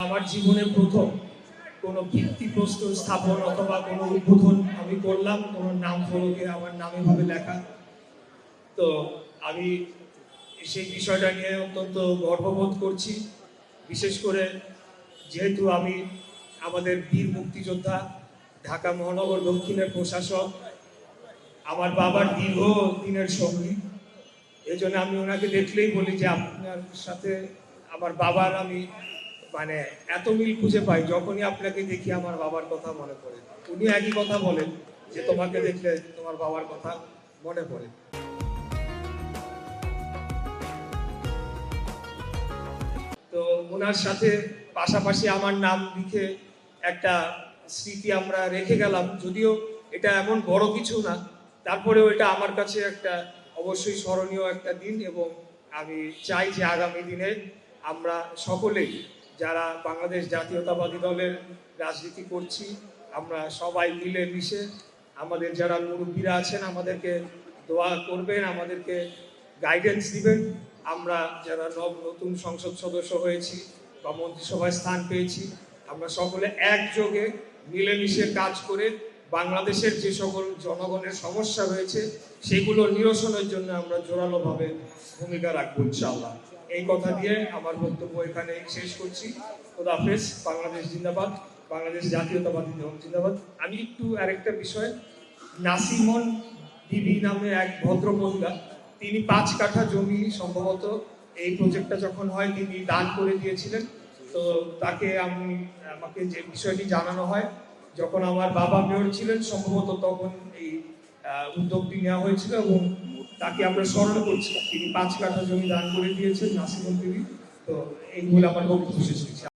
আমার জীবনে প্রথম কোনো ভিত্তিপ্রস্তর স্থাপন অথবা কোনো উদ্বোধন আমি করলাম, কোনো নাম ফলকে আমার নামে ভাবে লেখা। তো আমি সেই বিষয়টা নিয়ে অত্যন্ত গর্ববোধ করছি। বিশেষ করে যেহেতু আমি আমাদের বীর মুক্তিযোদ্ধা, ঢাকা মহানগর দক্ষিণের প্রশাসক, আমার বাবার দীর্ঘ দিনের সঙ্গী, এই জন্য আমি ওনাকে দেখলেই বলি যে আপনার সাথে আমার বাবার আমি মানে এত মিল খুঁজে পাই, যখনই আপনাকে দেখি আমার বাবার কথা মনে পড়ে। উনি একই কথা বলেন যে তোমাকে দেখলে তোমার বাবার কথা মনে পড়ে। তো ওনার সাথে পাশাপাশি আমার নাম লিখে একটা স্মৃতি আমরা রেখে গেলাম, যদিও এটা এমন বড় কিছু না, তারপরেও এটা আমার কাছে একটা অবশ্যই স্মরণীয় একটা দিন। এবং আমি চাই যে আগামী দিনে আমরা সকলেই যারা বাংলাদেশ জাতীয়তাবাদী দলের রাজনীতি করছি, আমরা সবাই মিলে মিশে আমাদের যারা মুরব্বীরা আছেন আমাদেরকে দোয়া করবেন, আমাদেরকে গাইডেন্স দিবেন। আমরা যারা নতুন সংসদ সদস্য হয়েছি বা মন্ত্রিসভায় স্থান পেয়েছি, আমরা সকলে একযোগে মিলেমিশে কাজ করে বাংলাদেশের যে সকল জনগণের সমস্যা রয়েছে সেগুলো নিরসনের জন্য আমরা জোরালোভাবে ভূমিকা রাখবো ইনশাআল্লাহ। এই কথা দিয়ে আমার বক্তব্য এখানে শেষ করছি। খোদা হাফেজ। বাংলাদেশ জিন্দাবাদ, বাংলাদেশ জাতীয়তাবাদী দল জিন্দাবাদ। আমি একটু আরেকটা বিষয়, নাসিমন বিবি নামে এক ভদ্র মহিলা, তিনি 5 কাঠা জমি সম্ভবত এই প্রজেক্টটা যখন হয় তিনি দান করে দিয়েছিলেন। তো তাকে আমাকে যে বিষয়টি জানানো হয়, যখন আমার বাবা মেয়র ছিলেন সম্ভবত তখন এই উদ্যোগটি নেওয়া হয়েছিল এবং তাকে আমরা স্মরণ করছি। তিনি 5 কাঠা জমি দান করে দিয়েছেন নাসিমন বিবি। তো এই বলে আমার বক্তব্য শেষ করছি।